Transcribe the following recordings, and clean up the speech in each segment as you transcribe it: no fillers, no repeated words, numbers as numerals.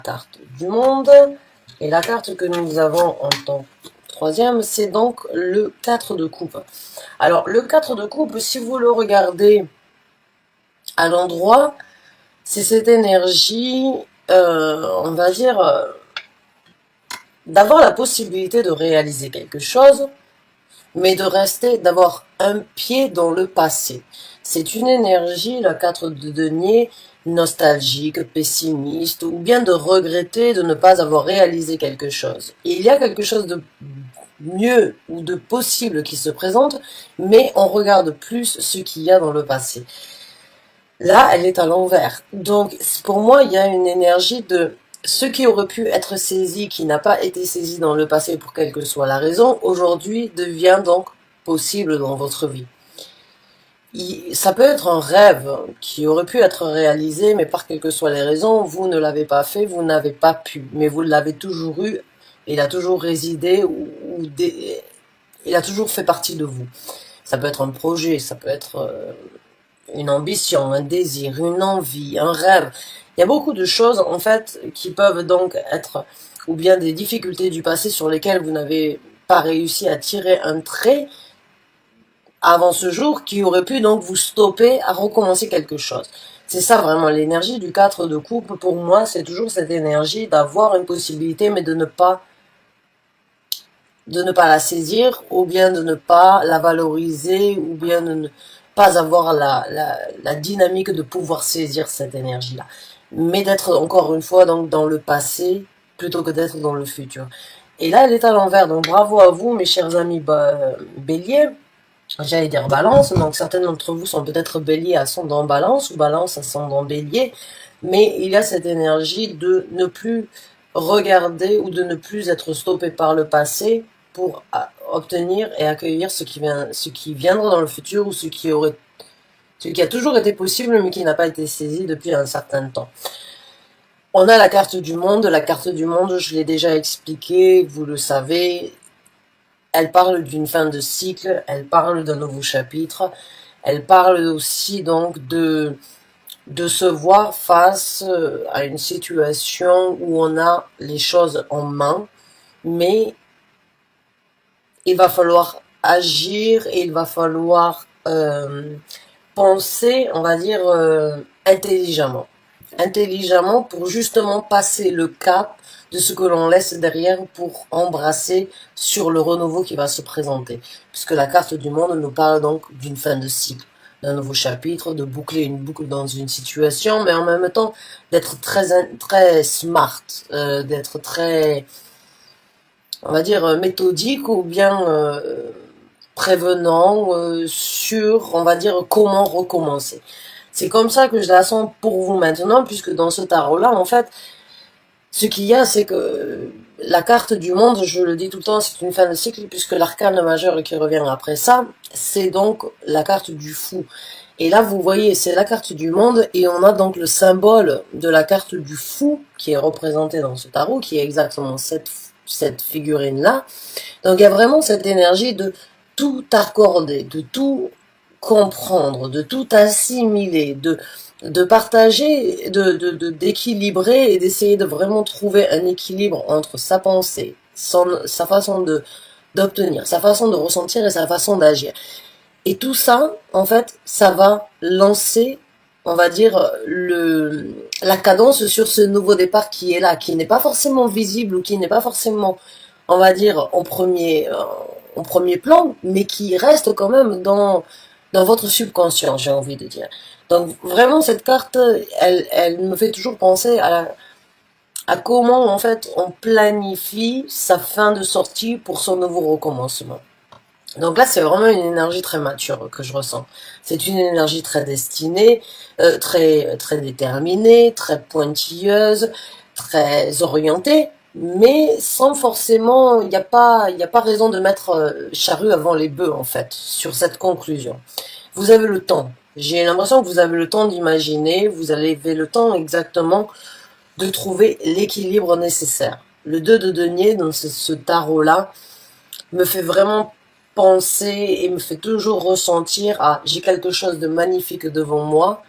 carte du monde. Et la carte que nous avons en tant que troisième, c'est donc le 4 de coupe. Alors, le 4 de coupe, si vous le regardez à l'endroit, c'est cette énergie, on va dire, d'avoir la possibilité de réaliser quelque chose, mais de rester, d'avoir un pied dans le passé. C'est une énergie, la 4 de denier, nostalgique, pessimiste, ou bien de regretter de ne pas avoir réalisé quelque chose. Il y a quelque chose de mieux ou de possible qui se présente, mais on regarde plus ce qu'il y a dans le passé. Là, elle est à l'envers. Donc, pour moi, il y a une énergie de ce qui aurait pu être saisi, qui n'a pas été saisi dans le passé pour quelle que soit la raison, aujourd'hui devient donc possible dans votre vie. Ça peut être un rêve qui aurait pu être réalisé, mais par quelles que soient les raisons, vous ne l'avez pas fait, vous n'avez pas pu, mais vous l'avez toujours eu, il a toujours résidé, il a toujours fait partie de vous. Ça peut être un projet, ça peut être une ambition, un désir, une envie, un rêve. Il y a beaucoup de choses, en fait, qui peuvent donc être, ou bien des difficultés du passé sur lesquelles vous n'avez pas réussi à tirer un trait avant ce jour, qui aurait pu donc vous stopper à recommencer quelque chose. C'est ça vraiment l'énergie du 4 de coupe. Pour moi, c'est toujours cette énergie d'avoir une possibilité, mais de ne pas la saisir, ou bien de ne pas la valoriser, ou bien de ne pas avoir la dynamique de pouvoir saisir cette énergie-là. Mais d'être encore une fois donc dans le passé, plutôt que d'être dans le futur. Et là, elle est à l'envers, donc bravo à vous, mes chers amis béliers. J'allais dire balance, donc certains d'entre vous sont peut-être bélier ascendant balance, ou balance ascendant bélier, mais il y a cette énergie de ne plus regarder ou de ne plus être stoppé par le passé pour obtenir et accueillir ce qui viendra dans le futur, ou ce qui a toujours été possible mais qui n'a pas été saisi depuis un certain temps. On a la carte du monde. La carte du monde, je l'ai déjà expliqué, vous le savez. Elle parle d'une fin de cycle, elle parle d'un nouveau chapitre, elle parle aussi donc de se voir face à une situation où on a les choses en main, mais il va falloir agir et il va falloir penser, on va dire, intelligemment. Intelligemment pour justement passer le cap de ce que l'on laisse derrière pour embrasser sur le renouveau qui va se présenter. Puisque la carte du monde nous parle donc d'une fin de cycle, d'un nouveau chapitre, de boucler une boucle dans une situation, mais en même temps d'être très smart, d'être très, on va dire, méthodique, ou bien prévenant sur, on va dire, comment recommencer. C'est comme ça que je la sens pour vous maintenant, puisque dans ce tarot-là, en fait, ce qu'il y a, c'est que la carte du monde, je le dis tout le temps, c'est une fin de cycle, puisque l'arcane majeur qui revient après ça, c'est donc la carte du fou. Et là, vous voyez, c'est la carte du monde, et on a donc le symbole de la carte du fou, qui est représenté dans ce tarot, qui est exactement cette figurine-là. Donc il y a vraiment cette énergie de tout accorder, de tout comprendre, de tout assimiler, de partager, d'équilibrer et d'essayer de vraiment trouver un équilibre entre sa pensée, sa façon d'obtenir, sa façon de ressentir et sa façon d'agir. Et tout ça, en fait, ça va lancer, on va dire, la cadence sur ce nouveau départ qui est là, qui n'est pas forcément visible ou qui n'est pas forcément, on va dire, en premier plan, mais qui reste quand même dans votre subconscient, j'ai envie de dire. Donc vraiment, cette carte, elle me fait toujours penser à comment, en fait, on planifie sa fin de sortie pour son nouveau recommencement. Donc là, c'est vraiment une énergie très mature que je ressens. C'est une énergie très destinée, très déterminée, très pointilleuse, très orientée, mais sans forcément, il n'y a pas raison de mettre charrue avant les bœufs, en fait, sur cette conclusion. Vous avez le temps. J'ai l'impression que vous avez le temps d'imaginer, vous avez le temps exactement de trouver l'équilibre nécessaire. Le 2 de denier, dans ce tarot-là, me fait vraiment penser et me fait toujours ressentir j'ai quelque chose de magnifique devant moi,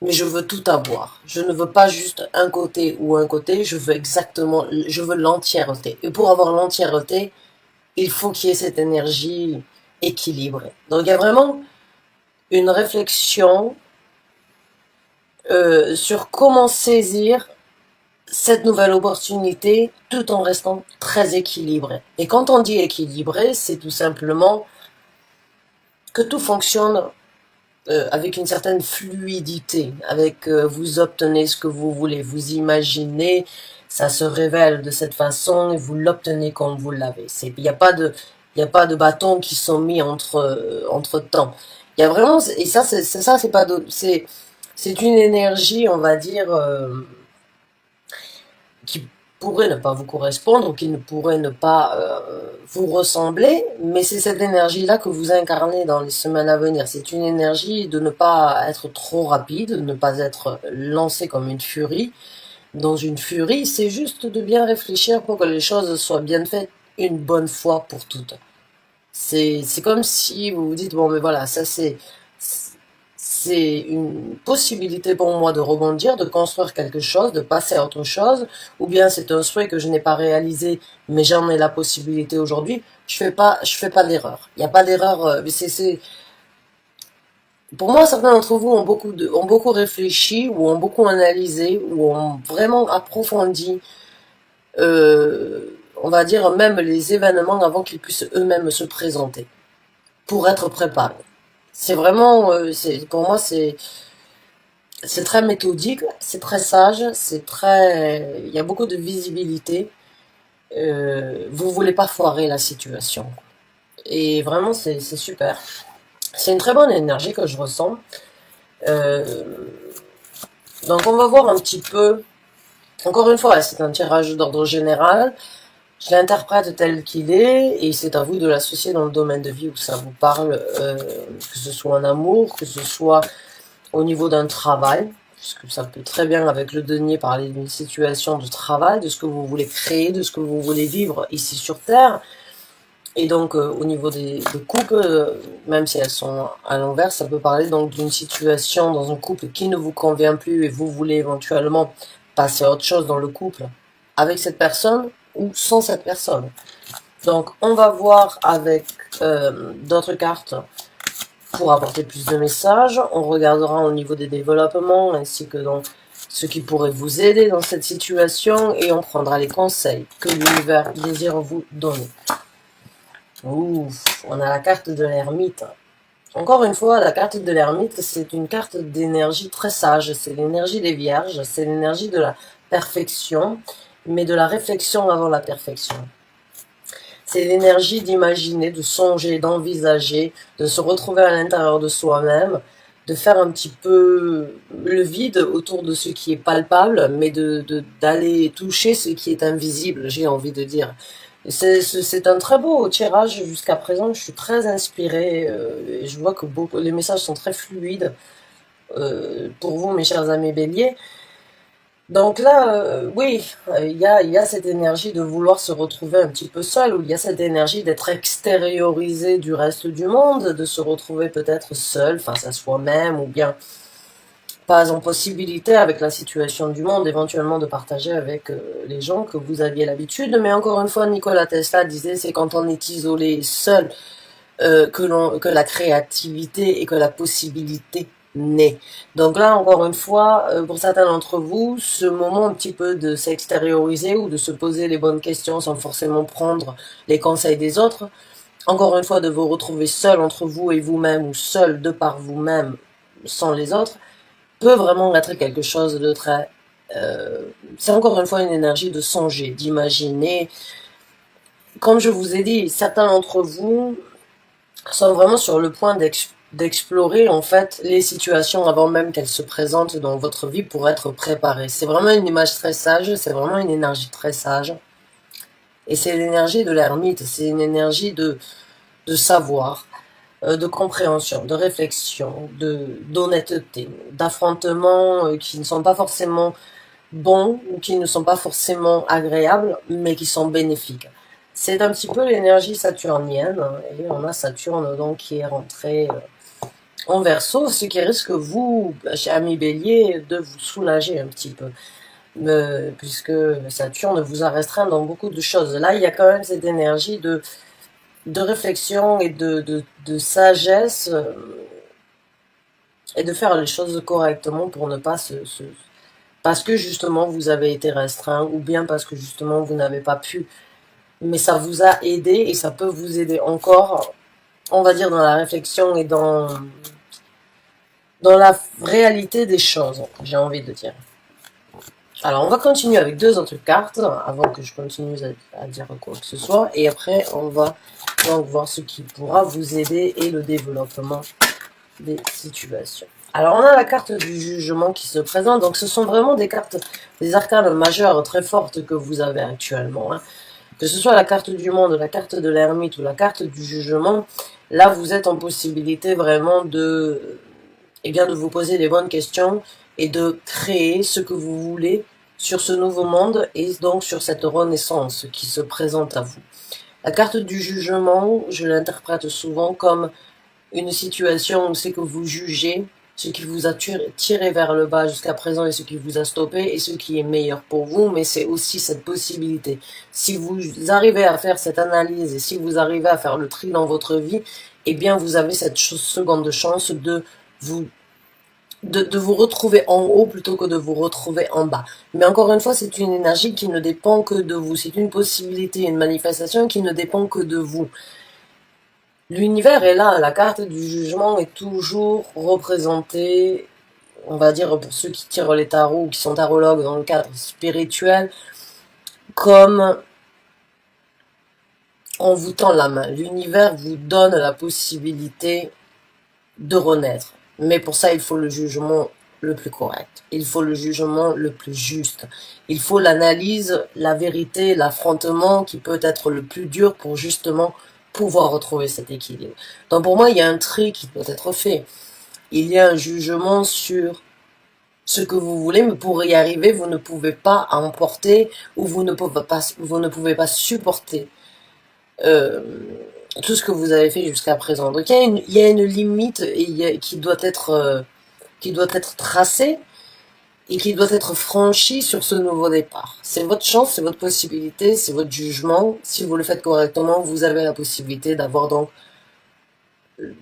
mais je veux tout avoir. Je ne veux pas juste un côté ou un côté, je veux exactement, je veux l'entièreté. Et pour avoir l'entièreté, il faut qu'il y ait cette énergie équilibrée. Donc il y a vraiment une réflexion sur comment saisir cette nouvelle opportunité tout en restant très équilibré. Et quand on dit équilibré, c'est tout simplement que tout fonctionne avec une certaine fluidité, avec vous obtenez ce que vous voulez, vous imaginez, ça se révèle de cette façon et vous l'obtenez comme vous l'avez. Il n'y a pas de bâtons qui sont mis entre temps. Il y a vraiment, et ça, c'est pas c'est une énergie, on va dire, qui pourrait ne pas vous correspondre ou qui ne pourrait ne pas vous ressembler, mais c'est cette énergie-là que vous incarnez dans les semaines à venir. C'est une énergie de ne pas être trop rapide, de ne pas être lancé comme une furie. Dans une furie, c'est juste de bien réfléchir pour que les choses soient bien faites une bonne fois pour toutes. C'est comme si vous vous dites, bon, mais voilà, ça c'est une possibilité pour moi de rebondir, de construire quelque chose, de passer à autre chose, ou bien c'est un souhait que je n'ai pas réalisé, mais j'en ai la possibilité aujourd'hui. Je fais pas d'erreur. Il n'y a pas d'erreur. Pour moi, certains d'entre vous ont beaucoup réfléchi, ou ont beaucoup analysé, ou ont vraiment approfondi, on va dire même les événements avant qu'ils puissent eux-mêmes se présenter, pour être préparés. C'est vraiment, pour moi, c'est très méthodique, c'est très sage, il y a beaucoup de visibilité. Vous voulez pas foirer la situation. Et vraiment, c'est super. C'est une très bonne énergie que je ressens. Euh, donc on va voir un petit peu. Encore une fois, c'est un tirage d'ordre général. Je l'interprète tel qu'il est et c'est à vous de l'associer dans le domaine de vie où ça vous parle, que ce soit en amour, que ce soit au niveau d'un travail, puisque ça peut très bien avec le denier parler d'une situation de travail, de ce que vous voulez créer, de ce que vous voulez vivre ici sur Terre. Et donc au niveau des couples, même si elles sont à l'envers, ça peut parler donc d'une situation dans un couple qui ne vous convient plus et vous voulez éventuellement passer à autre chose dans le couple avec cette personne ou sans cette personne. Donc on va voir avec d'autres cartes pour apporter plus de messages. On regardera au niveau des développements ainsi que dans ce qui pourrait vous aider dans cette situation et on prendra les conseils que l'univers désire vous donner. Ouf, on a la carte de l'ermite. Encore une fois, la carte de l'ermite, c'est une carte d'énergie très sage. C'est l'énergie des vierges, c'est l'énergie de la perfection, mais de la réflexion avant la perfection. C'est l'énergie d'imaginer, de songer, d'envisager, de se retrouver à l'intérieur de soi-même, de faire un petit peu le vide autour de ce qui est palpable, mais d'aller toucher ce qui est invisible, j'ai envie de dire. C'est un très beau tirage jusqu'à présent, je suis très inspirée, et je vois que les messages sont très fluides pour vous, mes chers amis béliers. Donc là, oui, il y a cette énergie de vouloir se retrouver un petit peu seul, ou il y a cette énergie d'être extériorisé du reste du monde, de se retrouver peut-être seul face à soi-même, ou bien pas en possibilité avec la situation du monde, éventuellement de partager avec les gens que vous aviez l'habitude. Mais encore une fois, Nikola Tesla disait, c'est quand on est isolé, seul, que la créativité et que la possibilité naît. Donc là, encore une fois, pour certains d'entre vous, ce moment un petit peu de s'extérioriser ou de se poser les bonnes questions sans forcément prendre les conseils des autres, encore une fois, de vous retrouver seul entre vous et vous-même ou seul de par vous-même sans les autres, peut vraiment être quelque chose de très... c'est encore une fois une énergie de songer, d'imaginer. Comme je vous ai dit, certains d'entre vous sont vraiment sur le point d'explorer en fait les situations avant même qu'elles se présentent dans votre vie pour être préparés. C'est vraiment une image très sage, c'est vraiment une énergie très sage. Et c'est l'énergie de l'ermite, c'est une énergie de savoir, de compréhension, de réflexion, d'honnêteté, d'affrontements qui ne sont pas forcément bons ou qui ne sont pas forcément agréables, mais qui sont bénéfiques. C'est un petit peu l'énergie saturnienne, et on a Saturne donc qui est rentré en Verseau, ce qui risque vous, chez Ami Bélier, de vous soulager un petit peu. Puisque Saturne vous a restreint dans beaucoup de choses. Là, il y a quand même cette énergie de réflexion et de sagesse et de faire les choses correctement pour ne pas parce que justement vous avez été restreint ou bien parce que justement vous n'avez pas pu. Mais ça vous a aidé et ça peut vous aider encore, on va dire, dans la réflexion et dans la réalité des choses, j'ai envie de dire. Alors, on va continuer avec deux autres cartes avant que je continue à dire quoi que ce soit. Et après, on va donc voir ce qui pourra vous aider et le développement des situations. Alors, on a la carte du jugement qui se présente. Donc, ce sont vraiment des cartes, des arcanes majeures très fortes que vous avez actuellement. Hein. Que ce soit la carte du monde, la carte de l'ermite ou la carte du jugement, là, vous êtes en possibilité vraiment de vous poser les bonnes questions et de créer ce que vous voulez sur ce nouveau monde et donc sur cette renaissance qui se présente à vous. La carte du jugement, je l'interprète souvent comme une situation où c'est que vous jugez ce qui vous a tiré vers le bas jusqu'à présent et ce qui vous a stoppé et ce qui est meilleur pour vous, mais c'est aussi cette possibilité. Si vous arrivez à faire cette analyse et si vous arrivez à faire le tri dans votre vie, eh bien vous avez cette seconde chance de vous retrouver en haut plutôt que de vous retrouver en bas. Mais encore une fois, c'est une énergie qui ne dépend que de vous. C'est une possibilité, une manifestation qui ne dépend que de vous. L'univers est là, la carte du jugement est toujours représentée, on va dire pour ceux qui tirent les tarots ou qui sont tarologues dans le cadre spirituel, comme on vous tend la main. L'univers vous donne la possibilité de renaître. Mais pour ça, il faut le jugement le plus correct. Il faut le jugement le plus juste. Il faut l'analyse, la vérité, l'affrontement qui peut être le plus dur pour justement pouvoir retrouver cet équilibre. Donc pour moi, il y a un tri qui peut être fait. Il y a un jugement sur ce que vous voulez, mais pour y arriver, vous ne pouvez pas emporter ou vous ne pouvez pas supporter tout ce que vous avez fait jusqu'à présent. Donc il y a une limite qui doit être tracée et qui doit être franchie sur ce nouveau départ. C'est votre chance, c'est votre possibilité, c'est votre jugement. Si vous le faites correctement, vous avez la possibilité d'avoir donc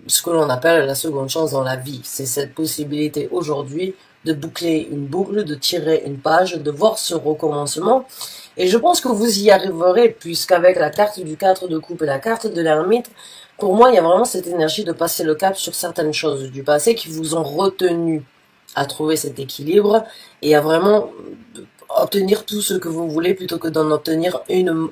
ce que l'on appelle la seconde chance dans la vie. C'est cette possibilité aujourd'hui de boucler une boucle, de tirer une page, de voir ce recommencement. Et je pense que vous y arriverez, puisqu'avec la carte du 4 de coupe et la carte de l'ermite, pour moi, il y a vraiment cette énergie de passer le cap sur certaines choses du passé qui vous ont retenu à trouver cet équilibre et à vraiment obtenir tout ce que vous voulez plutôt que d'en obtenir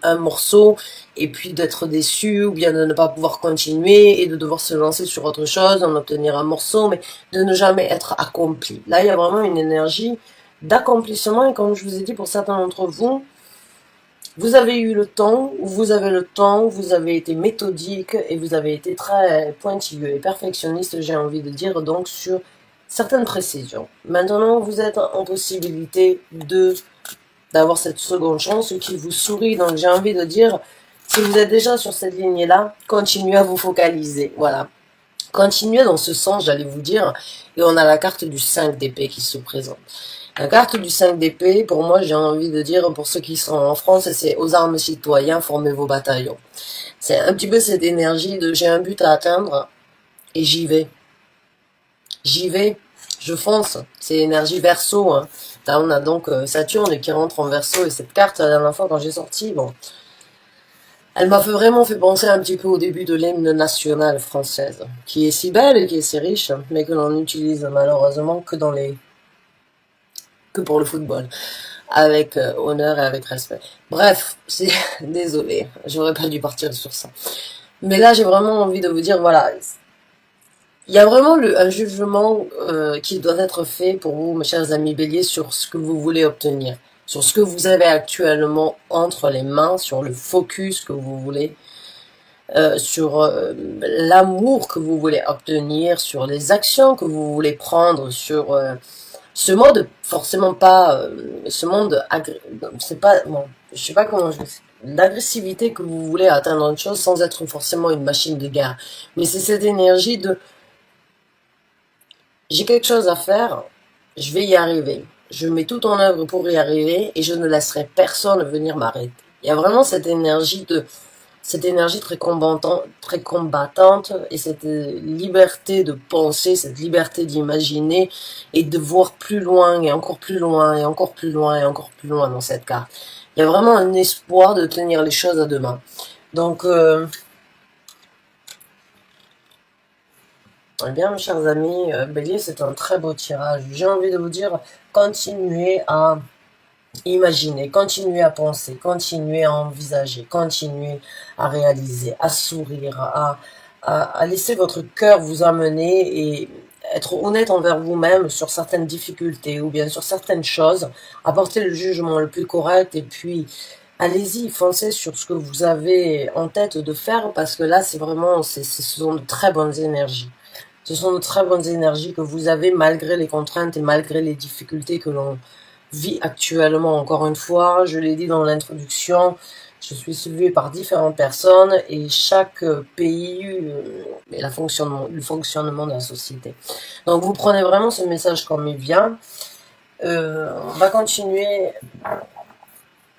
un morceau et puis d'être déçu ou bien de ne pas pouvoir continuer et de devoir se lancer sur autre chose, d'en obtenir un morceau, mais de ne jamais être accompli. Là, il y a vraiment une énergie d'accomplissement et comme je vous ai dit, pour certains d'entre vous, vous avez eu le temps, vous avez le temps, vous avez été méthodique et vous avez été très pointilleux et perfectionniste, j'ai envie de dire, donc sur certaines précisions. Maintenant, vous êtes en possibilité d'avoir cette seconde chance qui vous sourit. Donc, j'ai envie de dire, si vous êtes déjà sur cette lignée-là, continuez à vous focaliser. Voilà. Continuez dans ce sens, j'allais vous dire. Et on a la carte du 5 d'épée qui se présente. La carte du 5 d'épée, pour moi, j'ai envie de dire, pour ceux qui sont en France, c'est aux armes citoyens, formez vos bataillons. C'est un petit peu cette énergie de j'ai un but à atteindre et j'y vais. J'y vais, je fonce. C'est énergie Verseau. Hein. Là, on a donc Saturne qui rentre en Verseau et cette carte, la dernière fois quand j'ai sorti, bon, elle m'a vraiment fait penser un petit peu au début de l'hymne national française, qui est si belle et qui est si riche, mais que l'on utilise malheureusement que pour le football, avec honneur et avec respect. Bref, c'est désolé, j'aurais pas dû partir sur ça. Mais là, j'ai vraiment envie de vous dire, voilà, il y a vraiment un jugement qui doit être fait pour vous, mes chers amis béliers, sur ce que vous voulez obtenir, sur ce que vous avez actuellement entre les mains, sur le focus que vous voulez, sur l'amour que vous voulez obtenir, sur les actions que vous voulez prendre, sur ce mode forcément pas, ce monde, c'est pas, bon, je sais pas comment l'agressivité que vous voulez atteindre une chose sans être forcément une machine de guerre, mais c'est cette énergie de j'ai quelque chose à faire, je vais y arriver. Je mets tout en œuvre pour y arriver et je ne laisserai personne venir m'arrêter. Il y a vraiment cette énergie très combattante et cette liberté de penser, cette liberté d'imaginer et de voir plus loin et encore plus loin et encore plus loin et encore plus loin dans cette carte. Il y a vraiment un espoir de tenir les choses à demain. Donc, eh bien, mes chers amis, Bélier, c'est un très beau tirage. J'ai envie de vous dire, continuez à imaginer, continuez à penser, continuez à envisager, continuez à réaliser, à sourire, à laisser votre cœur vous amener et être honnête envers vous-même sur certaines difficultés ou bien sur certaines choses, apporter le jugement le plus correct et puis allez-y, foncez sur ce que vous avez en tête de faire parce que là, c'est vraiment, ce sont de très bonnes énergies. Ce sont de très bonnes énergies que vous avez malgré les contraintes et malgré les difficultés que l'on vit actuellement. Encore une fois, je l'ai dit dans l'introduction, je suis suivie par différentes personnes et chaque pays et le fonctionnement de la société. Donc vous prenez vraiment ce message comme il vient. On va continuer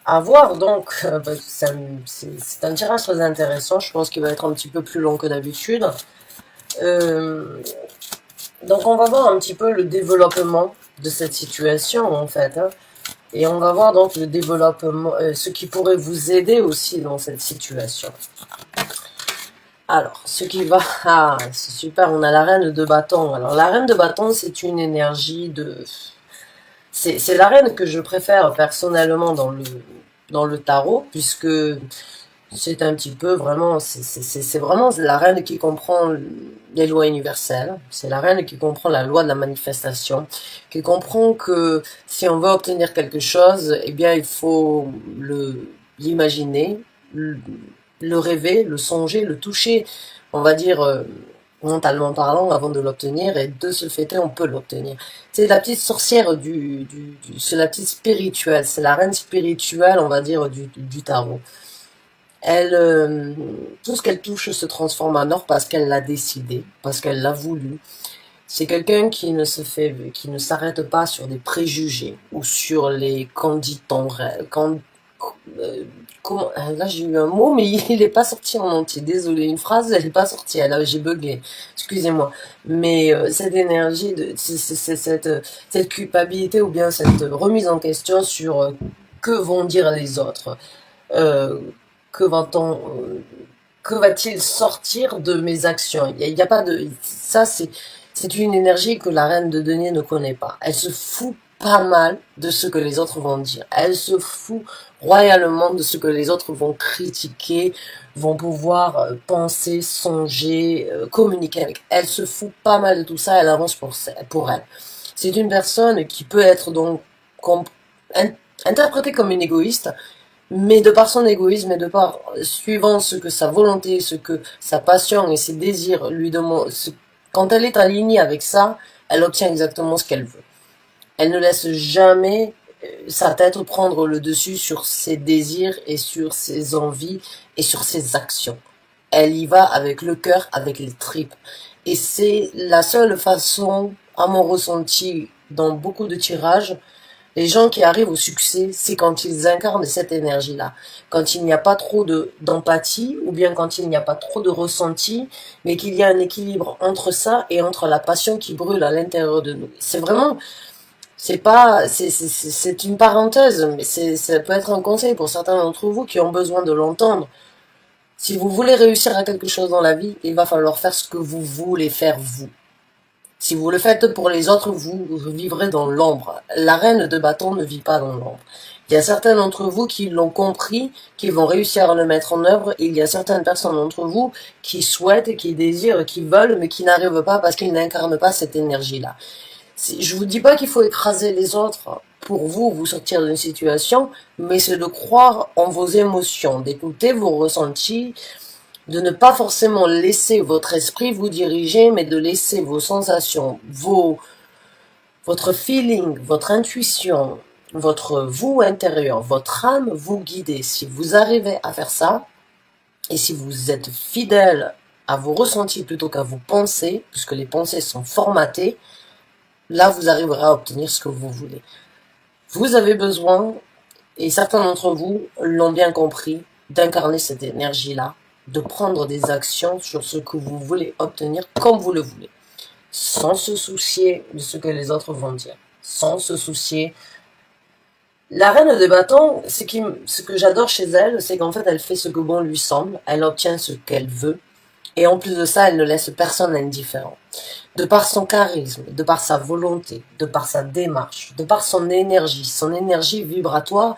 à voir donc. C'est un tirage très intéressant. Je pense qu'il va être un petit peu plus long que d'habitude. Donc on va voir un petit peu le développement de cette situation en fait. Hein. Et on va voir donc le développement, ce qui pourrait vous aider aussi dans cette situation. Alors, ce qui va... Ah, c'est super, on a la reine de bâton. Alors la reine de bâton, c'est une énergie de... C'est la reine que je préfère personnellement dans le tarot, puisque c'est un petit peu vraiment, c'est vraiment la reine qui comprend les lois universelles. C'est la reine qui comprend la loi de la manifestation, qui comprend que si on veut obtenir quelque chose, eh bien il faut l'imaginer, le rêver, le songer, le toucher, on va dire mentalement parlant, avant de l'obtenir, et de ce fait, on peut l'obtenir. C'est la petite sorcière c'est la petite spirituelle, c'est la reine spirituelle, on va dire, du tarot. Elle, tout ce qu'elle touche se transforme en or parce qu'elle l'a décidé, parce qu'elle l'a voulu. C'est quelqu'un qui ne s'arrête pas sur des préjugés ou sur les candidats. Là j'ai eu un mot, mais il n'est pas sorti en entier. Désolée, une phrase, elle n'est pas sortie. Là, j'ai bugué. Excusez-moi. Mais cette énergie, cette culpabilité ou bien cette remise en question sur que vont dire les autres. Euh, que va-t-on, que va-t-il sortir de mes actions? Il y a pas de, ça c'est une énergie que la reine de denier ne connaît pas. Elle se fout pas mal de ce que les autres vont dire. Elle se fout royalement de ce que les autres vont critiquer, vont pouvoir penser, songer, communiquer avec. Elle se fout pas mal de tout ça, elle avance pour elle. C'est une personne qui peut être donc interprétée comme une égoïste, mais de par son égoïsme et de par suivant ce que sa volonté, ce que sa passion et ses désirs lui demandent, quand elle est alignée avec ça, elle obtient exactement ce qu'elle veut. Elle ne laisse jamais sa tête prendre le dessus sur ses désirs et sur ses envies et sur ses actions. Elle y va avec le cœur, avec les tripes. Et c'est la seule façon, à mon ressenti, dans beaucoup de tirages, les gens qui arrivent au succès, c'est quand ils incarnent cette énergie-là. Quand il n'y a pas trop d'empathie, ou bien quand il n'y a pas trop de ressenti, mais qu'il y a un équilibre entre ça et entre la passion qui brûle à l'intérieur de nous. C'est vraiment, c'est pas, c'est une parenthèse, mais ça peut être un conseil pour certains d'entre vous qui ont besoin de l'entendre. Si vous voulez réussir à quelque chose dans la vie, il va falloir faire ce que vous voulez faire vous. Si vous le faites pour les autres, vous vivrez dans l'ombre. La reine de bâton ne vit pas dans l'ombre. Il y a certains d'entre vous qui l'ont compris, qui vont réussir à le mettre en œuvre, et il y a certaines personnes d'entre vous qui souhaitent, qui désirent, qui veulent, mais qui n'arrivent pas parce qu'ils n'incarnent pas cette énergie-là. Je vous dis pas qu'il faut écraser les autres pour vous sortir d'une situation, mais c'est de croire en vos émotions, d'écouter vos ressentis, de ne pas forcément laisser votre esprit vous diriger, mais de laisser vos sensations, votre feeling, votre intuition, votre vous intérieur, votre âme vous guider. Si vous arrivez à faire ça, et si vous êtes fidèle à vos ressentis plutôt qu'à vos pensées, puisque les pensées sont formatées, là vous arriverez à obtenir ce que vous voulez. Vous avez besoin, et certains d'entre vous l'ont bien compris, d'incarner cette énergie-là, de prendre des actions sur ce que vous voulez obtenir comme vous le voulez, sans se soucier de ce que les autres vont dire, sans se soucier. La reine de bâton, ce que j'adore chez elle, c'est qu'en fait elle fait ce que bon lui semble, elle obtient ce qu'elle veut, et en plus de ça, elle ne laisse personne indifférent. De par son charisme, de par sa volonté, de par sa démarche, de par son énergie vibratoire,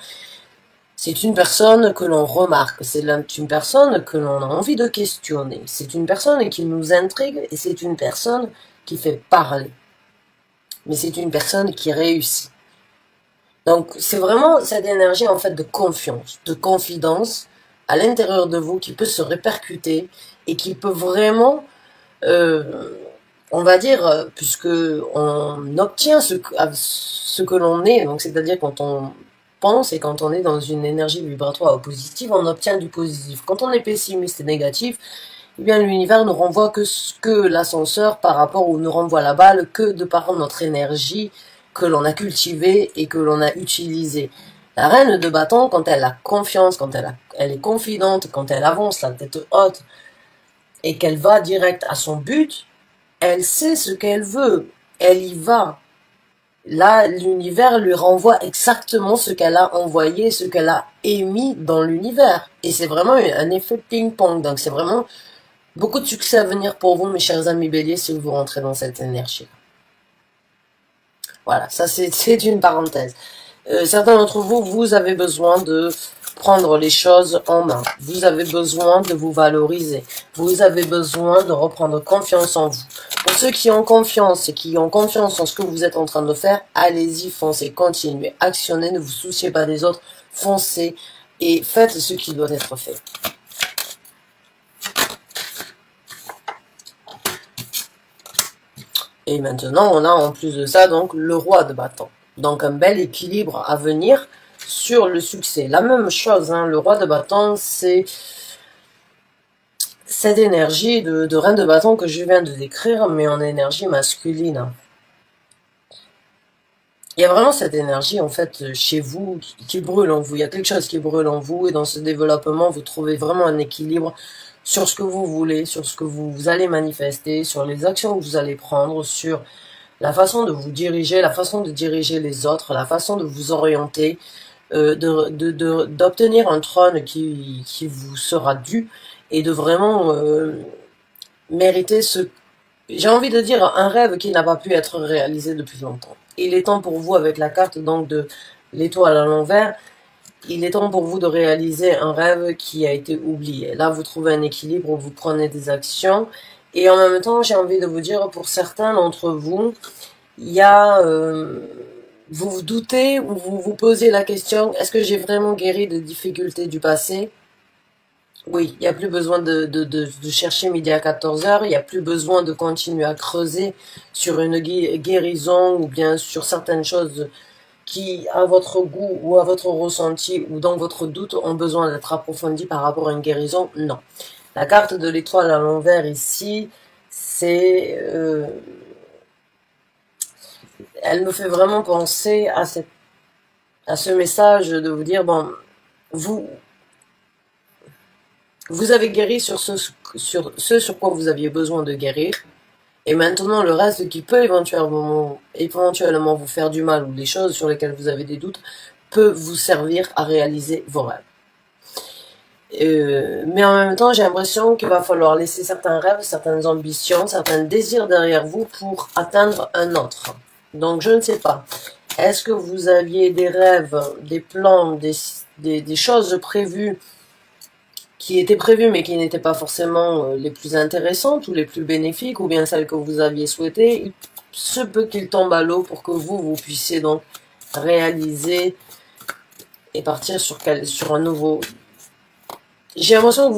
c'est une personne que l'on remarque, c'est une personne que l'on a envie de questionner, c'est une personne qui nous intrigue et c'est une personne qui fait parler. Mais c'est une personne qui réussit. Donc c'est vraiment cette énergie en fait de confiance, de confidence à l'intérieur de vous qui peut se répercuter et qui peut vraiment, on va dire, puisque on obtient ce que l'on est, donc c'est-à-dire quand on pense et quand on est dans une énergie vibratoire positive, on obtient du positif. Quand on est pessimiste et négatif, eh bien l'univers ne renvoie que l'ascenseur par rapport ou ne renvoie la balle que de par notre énergie que l'on a cultivée et que l'on a utilisée. La reine de bâton, quand elle a confiance, quand elle est confidente, quand elle avance la tête haute et qu'elle va direct à son but, elle sait ce qu'elle veut, elle y va. Là, l'univers lui renvoie exactement ce qu'elle a envoyé, ce qu'elle a émis dans l'univers. Et c'est vraiment un effet ping-pong. Donc c'est vraiment beaucoup de succès à venir pour vous, mes chers amis béliers, si vous rentrez dans cette énergie. Voilà, ça c'est une parenthèse. Certains d'entre vous, vous avez besoin de prendre les choses en main. Vous avez besoin de vous valoriser. Vous avez besoin de reprendre confiance en vous. Pour ceux qui ont confiance et qui ont confiance en ce que vous êtes en train de faire, allez-y, foncez, continuez, actionnez, ne vous souciez pas des autres, foncez et faites ce qui doit être fait. Et maintenant, on a en plus de ça donc le roi de bâton. Donc un bel équilibre à venir sur le succès. La même chose, hein, le roi de bâton, c'est cette énergie de reine de bâton que je viens de décrire, mais en énergie masculine. Il y a vraiment cette énergie, en fait, chez vous, qui brûle en vous. Il y a quelque chose qui brûle en vous, et dans ce développement, vous trouvez vraiment un équilibre sur ce que vous voulez, sur ce que vous allez manifester, sur les actions que vous allez prendre, sur la façon de vous diriger, la façon de diriger les autres, la façon de vous orienter, d'obtenir un trône qui vous sera dû, et de vraiment mériter ce, j'ai envie de dire, un rêve qui n'a pas pu être réalisé depuis longtemps. Il est temps pour vous, avec la carte donc de l'étoile à l'envers, il est temps pour vous de réaliser un rêve qui a été oublié. Là, vous trouvez un équilibre où vous prenez des actions. Et en même temps, j'ai envie de vous dire, pour certains d'entre vous, il y a... vous vous doutez ou vous vous posez la question, est-ce que j'ai vraiment guéri de difficultés du passé? Oui, il n'y a plus besoin de chercher midi à 14h, il n'y a plus besoin de continuer à creuser sur une guérison ou bien sur certaines choses qui, à votre goût ou à votre ressenti ou dans votre doute, ont besoin d'être approfondies par rapport à une guérison. Non. La carte de l'étoile à l'envers ici, c'est... elle me fait vraiment penser à ce message de vous dire, bon, vous avez guéri sur ce sur quoi vous aviez besoin de guérir. Et maintenant, le reste qui peut éventuellement vous faire du mal ou des choses sur lesquelles vous avez des doutes peut vous servir à réaliser vos rêves. Mais en même temps, j'ai l'impression qu'il va falloir laisser certains rêves, certaines ambitions, certains désirs derrière vous pour atteindre un autre. Donc, je ne sais pas. Est-ce que vous aviez des rêves, des plans, des choses prévues qui étaient prévues mais qui n'étaient pas forcément les plus intéressantes ou les plus bénéfiques ou bien celles que vous aviez souhaitées, il se peut qu'il tombe à l'eau pour que vous puissiez donc réaliser et partir sur un nouveau... J'ai l'impression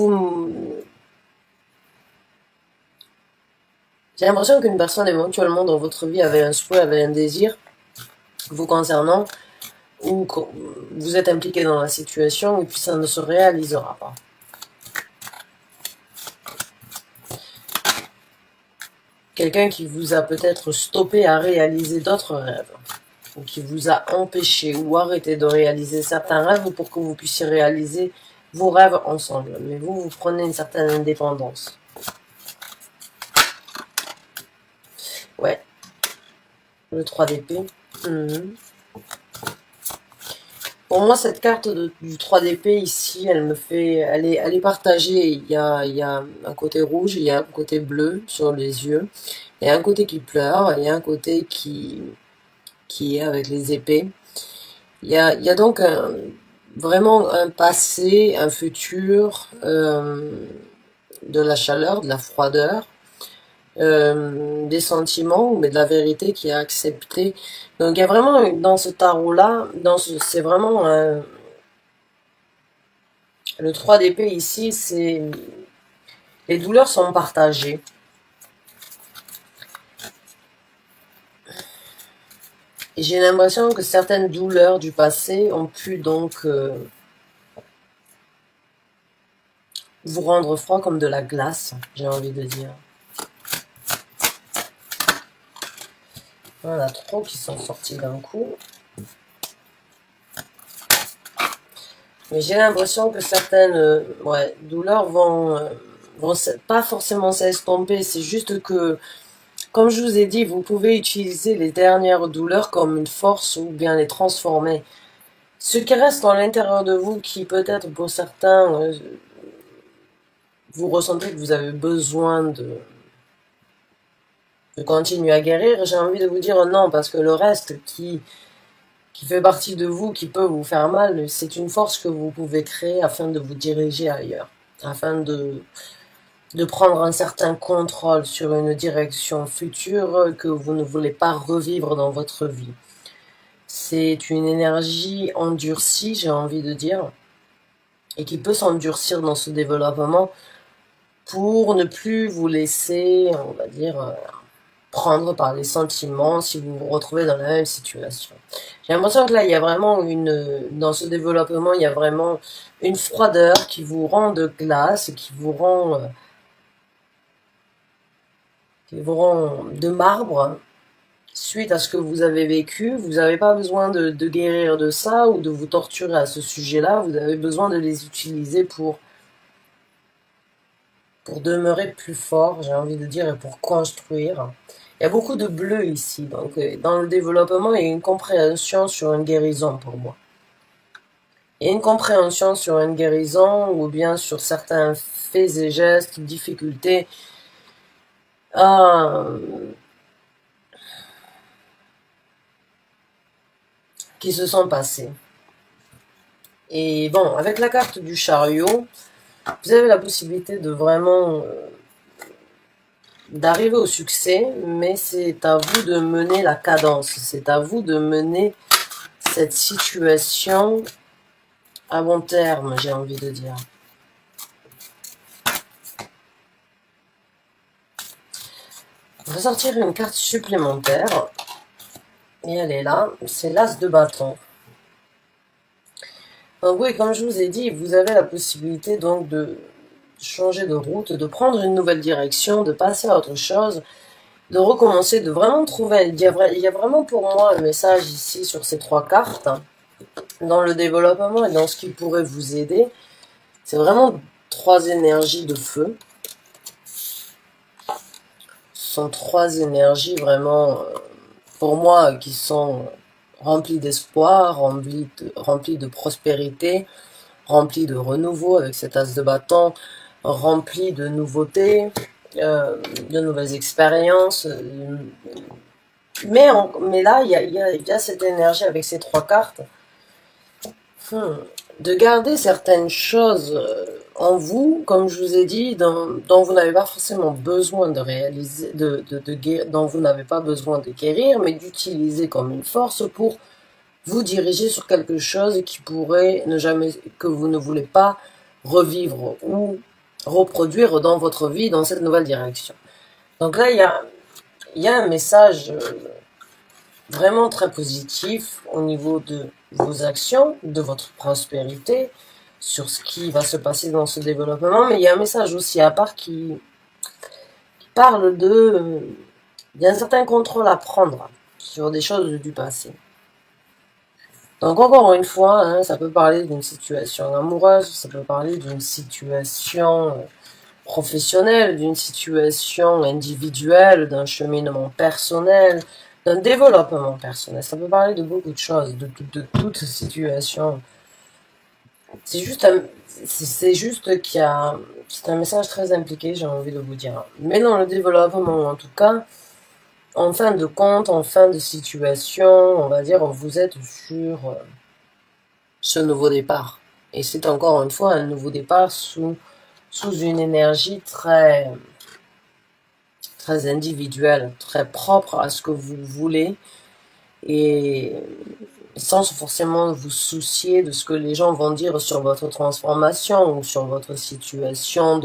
qu'une personne éventuellement dans votre vie avait un souhait, avait un désir vous concernant, ou que vous êtes impliqué dans la situation et puis ça ne se réalisera pas. quelqu'un qui vous a peut-être stoppé à réaliser d'autres rêves, ou qui vous a empêché ou arrêté de réaliser certains rêves pour que vous puissiez réaliser vos rêves ensemble. Mais vous prenez une certaine indépendance. Ouais. Le 3 d'épée. Pour moi, cette carte du 3 d'épée ici, elle est partagée. Il y a un côté rouge, il y a un côté bleu sur les yeux. Il y a un côté qui pleure, il y a un côté qui est avec les épées. Il y a donc vraiment un passé, un futur, de la chaleur, de la froideur, des sentiments, mais de la vérité qui est acceptée. Donc il y a vraiment, dans ce tarot-là, c'est vraiment le 3 d'épée ici, c'est les douleurs sont partagées. Et j'ai l'impression que certaines douleurs du passé ont pu donc vous rendre froid comme de la glace, j'ai envie de dire. On a 3 qui sont sortis d'un coup. Mais j'ai l'impression que certaines douleurs vont pas forcément s'estomper. C'est juste que, comme je vous ai dit, vous pouvez utiliser les dernières douleurs comme une force ou bien les transformer. Ce qui reste dans l'intérieur de vous, qui peut-être pour certains, vous ressentez que vous avez besoin de continuer à guérir, j'ai envie de vous dire non, parce que le reste qui fait partie de vous, qui peut vous faire mal, c'est une force que vous pouvez créer afin de vous diriger ailleurs, afin de prendre un certain contrôle sur une direction future que vous ne voulez pas revivre dans votre vie. C'est une énergie endurcie, j'ai envie de dire, et qui peut s'endurcir dans ce développement pour ne plus vous laisser, on va dire, prendre par les sentiments si vous vous retrouvez dans la même situation. J'ai l'impression que là, il y a vraiment dans ce développement, il y a vraiment une froideur qui vous rend de glace, qui vous rend de marbre suite à ce que vous avez vécu. Vous n'avez pas besoin de guérir de ça ou de vous torturer à ce sujet-là. Vous avez besoin de les utiliser pour demeurer plus fort, j'ai envie de dire, et pour construire. Il y a beaucoup de bleu ici, donc dans le développement, il y a une compréhension sur une guérison pour moi. Il y a une compréhension sur une guérison, ou bien sur certains faits et gestes, difficultés, qui se sont passés. Et bon, avec la carte du chariot, vous avez la possibilité de vraiment d'arriver au succès, mais c'est à vous de mener la cadence, c'est à vous de mener cette situation à bon terme, j'ai envie de dire. On va sortir une carte supplémentaire, et elle est là, c'est l'As de bâton. Donc oui, comme je vous ai dit, vous avez la possibilité donc de changer de route, de prendre une nouvelle direction, de passer à autre chose, de recommencer, de vraiment trouver. Il y a vraiment pour moi un message ici sur ces 3 cartes, hein, dans le développement et dans ce qui pourrait vous aider. C'est vraiment 3 énergies de feu. Ce sont 3 énergies vraiment, pour moi, qui sont remplies d'espoir, remplies de prospérité, remplies de renouveau avec cet As de bâton, rempli de nouveautés, de nouvelles expériences. Mais là, il y a cette énergie avec ces 3 cartes. De garder certaines choses en vous, comme je vous ai dit, dont vous n'avez pas forcément besoin de réaliser, dont vous n'avez pas besoin de guérir, mais d'utiliser comme une force pour vous diriger sur quelque chose qui pourrait que vous ne voulez pas revivre ou reproduire dans votre vie, dans cette nouvelle direction. Donc là, il y a un message vraiment très positif au niveau de vos actions, de votre prospérité, sur ce qui va se passer dans ce développement, mais il y a un message aussi à part qui parle de Il y a un certain contrôle à prendre sur des choses du passé. Donc encore une fois, hein, ça peut parler d'une situation amoureuse, ça peut parler d'une situation professionnelle, d'une situation individuelle, d'un cheminement personnel, d'un développement personnel. Ça peut parler de beaucoup de choses, de toute situation. C'est juste qu'il y a, c'est un message très impliqué, j'ai envie de vous dire. Mais dans le développement, en tout cas, en fin de compte, en fin de situation, on va dire, vous êtes sur ce nouveau départ. Et c'est encore une fois un nouveau départ sous une énergie très, très individuelle, très propre à ce que vous voulez et sans forcément vous soucier de ce que les gens vont dire sur votre transformation ou sur votre situation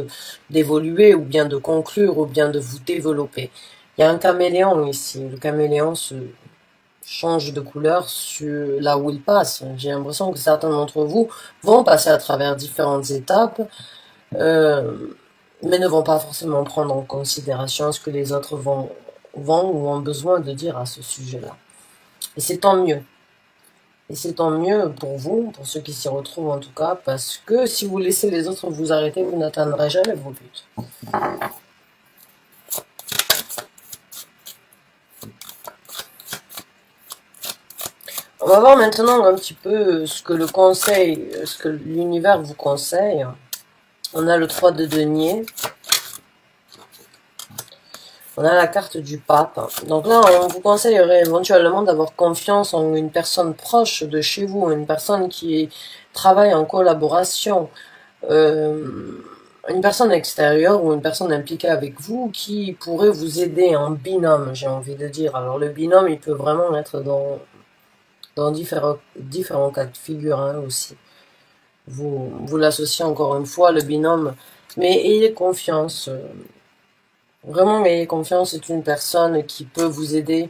d'évoluer ou bien de conclure ou bien de vous développer. Il y a un caméléon ici. Le caméléon se change de couleur sur là où il passe. J'ai l'impression que certains d'entre vous vont passer à travers différentes étapes, mais ne vont pas forcément prendre en considération ce que les autres vont ou ont besoin de dire à ce sujet-là. Et c'est tant mieux. Et c'est tant mieux pour vous, pour ceux qui s'y retrouvent en tout cas, parce que si vous laissez les autres vous arrêter, vous n'atteindrez jamais vos buts. On va voir maintenant un petit peu ce que le conseil, ce que l'univers vous conseille. On a le 3 de denier. On a la carte du pape. Donc là, on vous conseillerait éventuellement d'avoir confiance en une personne proche de chez vous, une personne qui travaille en collaboration, une personne extérieure ou une personne impliquée avec vous qui pourrait vous aider en binôme, j'ai envie de dire. Alors le binôme, il peut vraiment être dans différents cas de figure hein, aussi. Vous l'associez encore une fois, le binôme, mais ayez confiance. Vraiment, ayez confiance, c'est une personne qui peut vous aider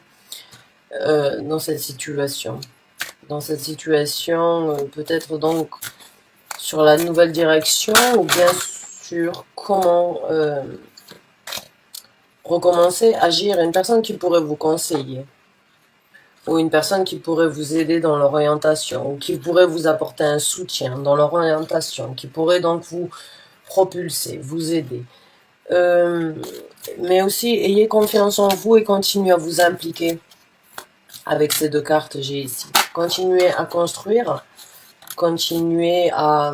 dans cette situation. Dans cette situation, peut-être donc sur la nouvelle direction ou bien sur comment recommencer à agir. Une personne qui pourrait vous conseiller ou une personne qui pourrait vous aider dans l'orientation ou qui pourrait vous apporter un soutien dans l'orientation, qui pourrait donc vous propulser, vous aider. Mais aussi, ayez confiance en vous et continuez à vous impliquer avec ces deux cartes j'ai ici. Continuez à construire, continuez à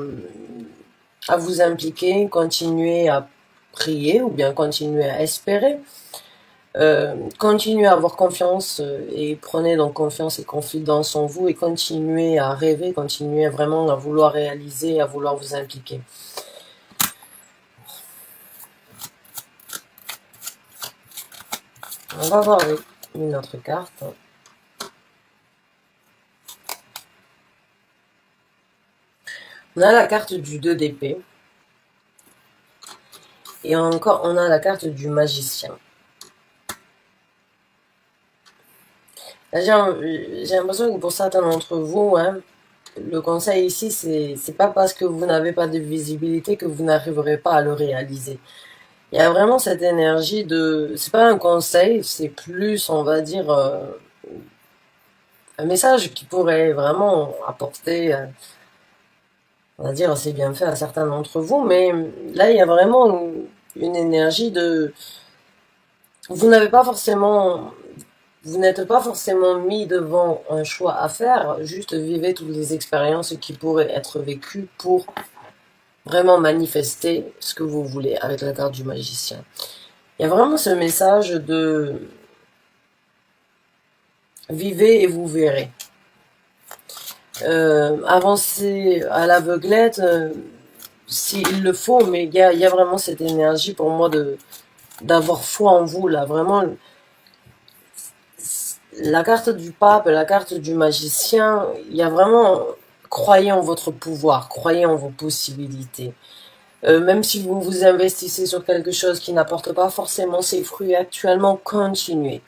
vous impliquer, continuez à prier ou bien continuez à espérer. Continuez à avoir confiance et prenez donc confiance et confidence en vous et continuez à rêver, continuez vraiment à vouloir réaliser, à vouloir vous impliquer. On va voir une autre carte. On a la carte du 2 d'épée. Et encore, on a la carte du magicien. J'ai l'impression que pour certains d'entre vous, hein, le conseil ici, c'est pas parce que vous n'avez pas de visibilité que vous n'arriverez pas à le réaliser. Il y a vraiment cette énergie de... C'est pas un conseil, c'est plus, on va dire, un message qui pourrait vraiment apporter, on va dire, c'est bien fait à certains d'entre vous, mais là, il y a vraiment une énergie de... Vous n'êtes pas forcément mis devant un choix à faire, juste vivez toutes les expériences qui pourraient être vécues pour vraiment manifester ce que vous voulez avec la carte du magicien. Il y a vraiment ce message de vivez et vous verrez. Avancer à l'aveuglette, s'il le faut, mais il y a vraiment cette énergie pour moi d'avoir foi en vous, là, vraiment. La carte du pape, la carte du magicien, il y a vraiment, croyez en votre pouvoir, croyez en vos possibilités. Même si vous vous investissez sur quelque chose qui n'apporte pas forcément ses fruits actuellement, continuez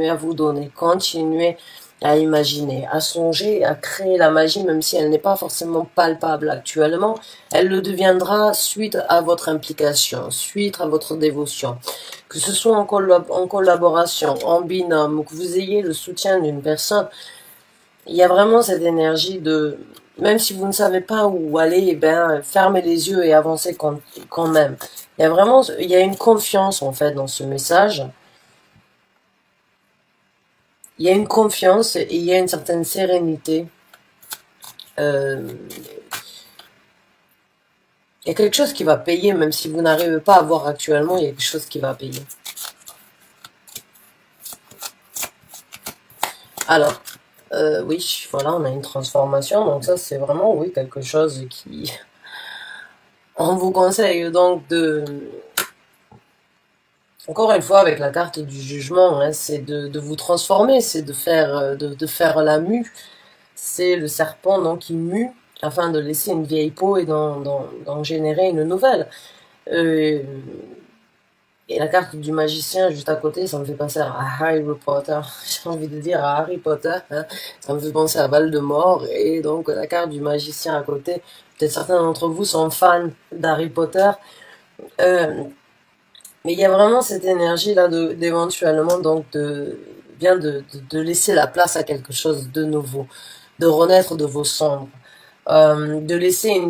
à vous donner, continuez à imaginer, à songer, à créer la magie, même si elle n'est pas forcément palpable actuellement, elle le deviendra suite à votre implication, suite à votre dévotion. Que ce soit en collaboration, en binôme, ou que vous ayez le soutien d'une personne, il y a vraiment cette énergie de, même si vous ne savez pas où aller, eh ben, fermez les yeux et avancez quand même. Il y a vraiment, il y a une confiance, en fait, dans ce message. Il y a une confiance et il y a une certaine sérénité. Euh, il y a quelque chose qui va payer, même si vous n'arrivez pas à voir actuellement, il y a quelque chose qui va payer. Alors, oui, voilà, on a une transformation, donc ça c'est vraiment, oui, quelque chose qui... On vous conseille donc de... Encore une fois, avec la carte du jugement, hein, c'est de vous transformer, c'est de faire la mue. C'est le serpent donc qui mue afin de laisser une vieille peau et d'en générer une nouvelle. Euh, et la carte du magicien juste à côté, ça me fait penser à Harry Potter. J'ai envie de dire à Harry Potter. Hein. Ça me fait penser à Voldemort. Et donc la carte du magicien à côté. Peut-être certains d'entre vous sont fans d'Harry Potter. Euh, mais il y a vraiment cette énergie là d'éventuellement donc de laisser la place à quelque chose de nouveau, de renaître de vos cendres. De laisser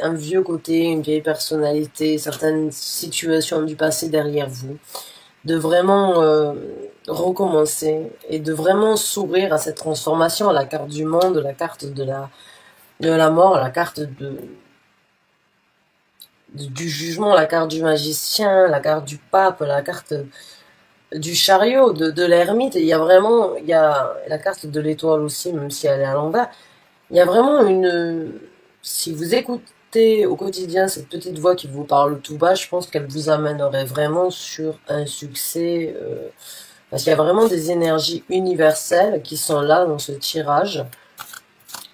un vieux côté, une vieille personnalité, certaines situations du passé derrière vous, de vraiment recommencer et de vraiment s'ouvrir à cette transformation, à la carte du monde, la carte de la mort, la carte du jugement, la carte du magicien, la carte du pape, la carte du chariot, de l'ermite. Il y a vraiment, il y a la carte de l'étoile aussi, même si elle est à l'envers. Il y a vraiment une... Si vous écoutez au quotidien cette petite voix qui vous parle tout bas, je pense qu'elle vous amènerait vraiment sur un succès. Parce qu'il y a vraiment des énergies universelles qui sont là dans ce tirage,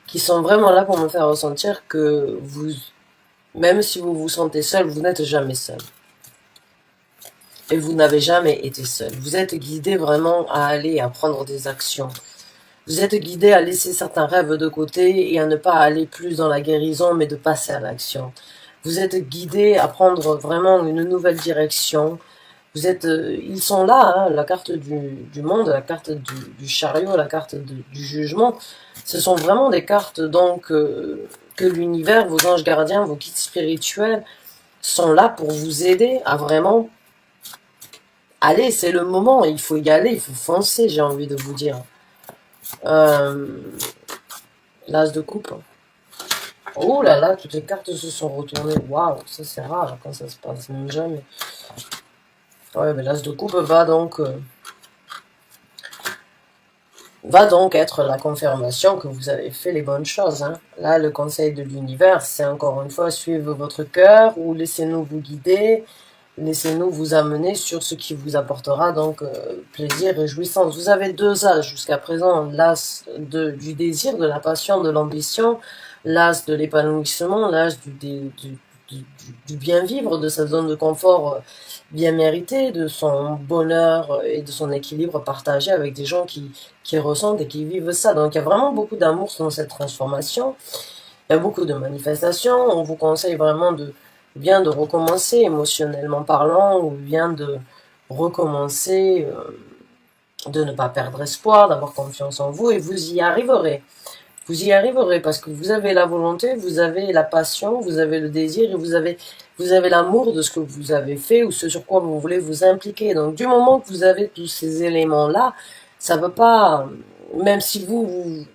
qui sont vraiment là pour me faire ressentir que vous, même si vous vous sentez seul, vous n'êtes jamais seul. Et vous n'avez jamais été seul. Vous êtes guidé vraiment à aller, à prendre des actions. Vous êtes guidé à laisser certains rêves de côté et à ne pas aller plus dans la guérison, mais de passer à l'action. Vous êtes guidé à prendre vraiment une nouvelle direction. Vous êtes, ils sont là, hein, la carte du monde, la carte du chariot, la carte du jugement. Ce sont vraiment des cartes donc que l'univers, vos anges gardiens, vos guides spirituels sont là pour vous aider à vraiment aller. C'est le moment, il faut y aller, il faut foncer, j'ai envie de vous dire. L'as de coupe. Oh là là, toutes les cartes se sont retournées. Waouh, ça c'est rare quand ça se passe, même jamais. Ouais, mais l'as de coupe va donc être la confirmation que vous avez fait les bonnes choses. Hein. Là, le conseil de l'univers, c'est encore une fois, suivez votre cœur ou laissez-nous vous guider, laissez-nous vous amener sur ce qui vous apportera donc plaisir et jouissance. Vous avez deux âges jusqu'à présent, l'as du désir, de la passion, de l'ambition, l'as de l'épanouissement, l'as du bien vivre, de sa zone de confort bien méritée, de son bonheur et de son équilibre partagé avec des gens qui ressentent et qui vivent ça. Donc il y a vraiment beaucoup d'amour dans cette transformation. Il y a beaucoup de manifestations. On vous conseille vraiment de bien de recommencer émotionnellement parlant ou bien de recommencer, de ne pas perdre espoir, d'avoir confiance en vous et vous y arriverez. Vous y arriverez parce que vous avez la volonté, vous avez la passion, vous avez le désir et vous avez l'amour de ce que vous avez fait ou ce sur quoi vous voulez vous impliquer. Donc du moment que vous avez tous ces éléments-là, ça ne peut pas, même si vous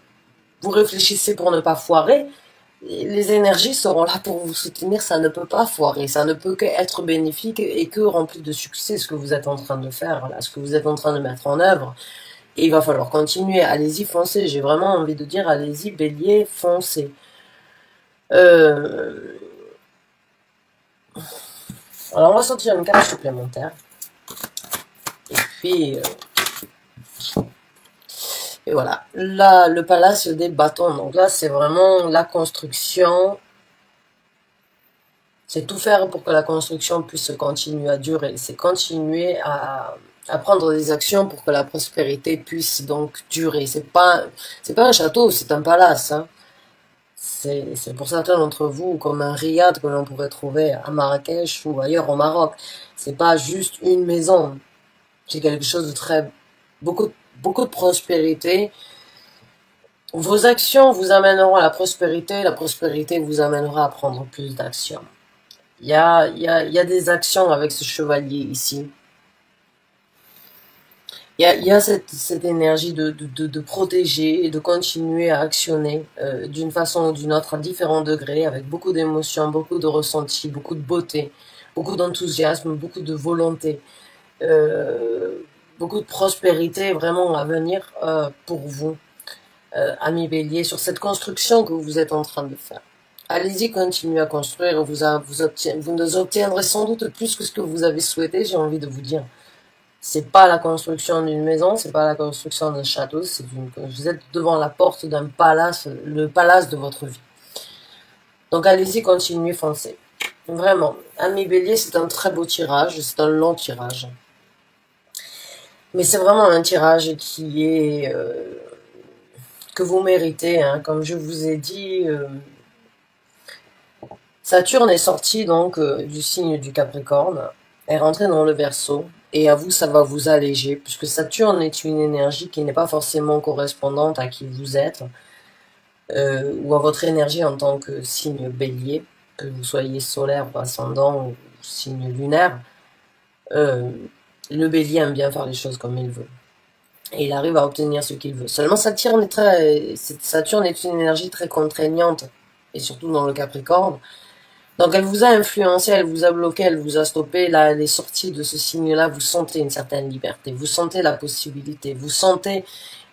réfléchissez pour ne pas foirer, les énergies seront là pour vous soutenir, ça ne peut pas foirer, ça ne peut qu'être bénéfique et que rempli de succès ce que vous êtes en train de faire, là, ce que vous êtes en train de mettre en œuvre. Et il va falloir continuer, allez-y, foncez, j'ai vraiment envie de dire, allez-y, bélier, foncez. Alors on va sortir une carte supplémentaire. Et puis, et voilà, là, le palace des bâtons, donc là c'est vraiment la construction. C'est tout faire pour que la construction puisse continuer à durer. C'est continuer à prendre des actions pour que la prospérité puisse donc durer. C'est pas un château, c'est un palace, hein. C'est pour certains d'entre vous comme un riad que l'on pourrait trouver à Marrakech ou ailleurs au Maroc. C'est pas juste une maison. C'est quelque chose de très, beaucoup, beaucoup de prospérité. Vos actions vous amèneront à la prospérité vous amènera à prendre plus d'actions. Il y a des actions avec ce chevalier ici. Il y a cette énergie de protéger et de continuer à actionner d'une façon ou d'une autre à différents degrés, avec beaucoup d'émotions, beaucoup de ressentis, beaucoup de beauté, beaucoup d'enthousiasme, beaucoup de volonté, euh, beaucoup de prospérité vraiment à venir pour vous, amis Bélier, sur cette construction que vous êtes en train de faire. Allez-y, continuez à construire, vous nous obtiendrez sans doute plus que ce que vous avez souhaité, j'ai envie de vous dire. C'est pas la construction d'une maison, c'est pas la construction d'un château, vous êtes devant la porte d'un palace, le palace de votre vie. Donc allez-y, continuez, foncez. Vraiment. Ami Bélier, c'est un très beau tirage, c'est un long tirage. Mais c'est vraiment un tirage qui est, que vous méritez, hein. Comme je vous ai dit, Saturne est sorti donc du signe du Capricorne, est rentré dans le Verseau, et à vous ça va vous alléger, puisque Saturne est une énergie qui n'est pas forcément correspondante à qui vous êtes, ou à votre énergie en tant que signe Bélier, que vous soyez solaire ou ascendant ou signe lunaire. Le Bélier aime bien faire les choses comme il veut. Et il arrive à obtenir ce qu'il veut. Seulement Saturne est une énergie très contraignante, et surtout dans le Capricorne. Donc elle vous a influencé, elle vous a bloqué, elle vous a stoppé. Là, les sorties de ce signe-là, vous sentez une certaine liberté, vous sentez la possibilité, vous sentez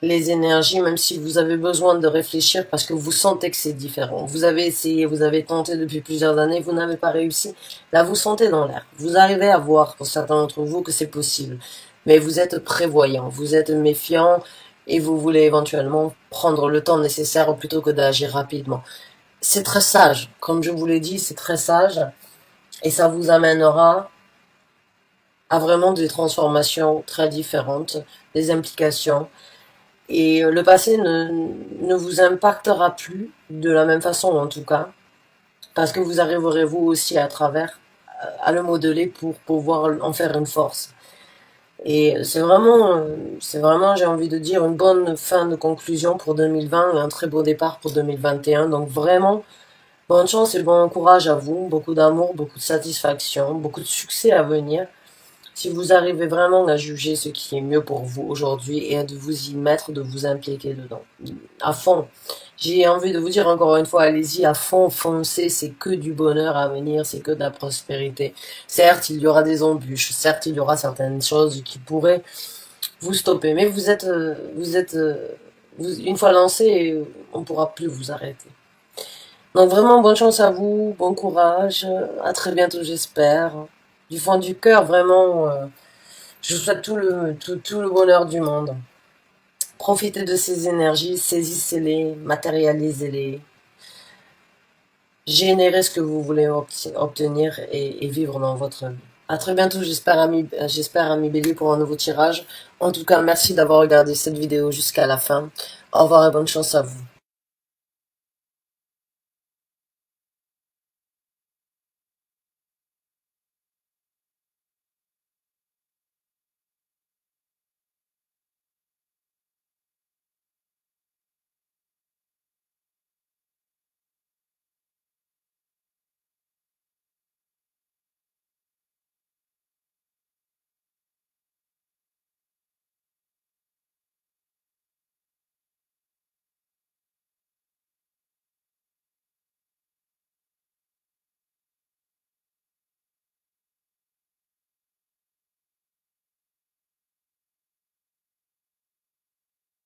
les énergies, même si vous avez besoin de réfléchir parce que vous sentez que c'est différent. Vous avez essayé, vous avez tenté depuis plusieurs années, vous n'avez pas réussi. Là, vous sentez dans l'air. Vous arrivez à voir, pour certains d'entre vous, que c'est possible. Mais vous êtes prévoyant, vous êtes méfiant et vous voulez éventuellement prendre le temps nécessaire plutôt que d'agir rapidement. C'est très sage, comme je vous l'ai dit, c'est très sage, et ça vous amènera à vraiment des transformations très différentes, des implications, et le passé ne vous impactera plus de la même façon en tout cas, parce que vous arriverez vous aussi à travers, à le modeler pour pouvoir en faire une force. Et c'est vraiment, j'ai envie de dire, une bonne fin de conclusion pour 2020 et un très beau départ pour 2021. Donc vraiment, bonne chance et bon courage à vous, beaucoup d'amour, beaucoup de satisfaction, beaucoup de succès à venir. Si vous arrivez vraiment à juger ce qui est mieux pour vous aujourd'hui et à de vous y mettre, de vous impliquer dedans, à fond. J'ai envie de vous dire encore une fois, allez-y à fond, foncez, c'est que du bonheur à venir, c'est que de la prospérité. Certes, il y aura des embûches, certes, il y aura certaines choses qui pourraient vous stopper, mais une fois lancé, on ne pourra plus vous arrêter. Donc vraiment, bonne chance à vous, bon courage, à très bientôt j'espère. Du fond du cœur, vraiment, je vous souhaite tout le bonheur du monde. Profitez de ces énergies, saisissez-les, matérialisez-les. Générez ce que vous voulez obtenir et vivre dans votre vie. À très bientôt, j'espère, ami Bélier, pour un nouveau tirage. En tout cas, merci d'avoir regardé cette vidéo jusqu'à la fin. Au revoir et bonne chance à vous.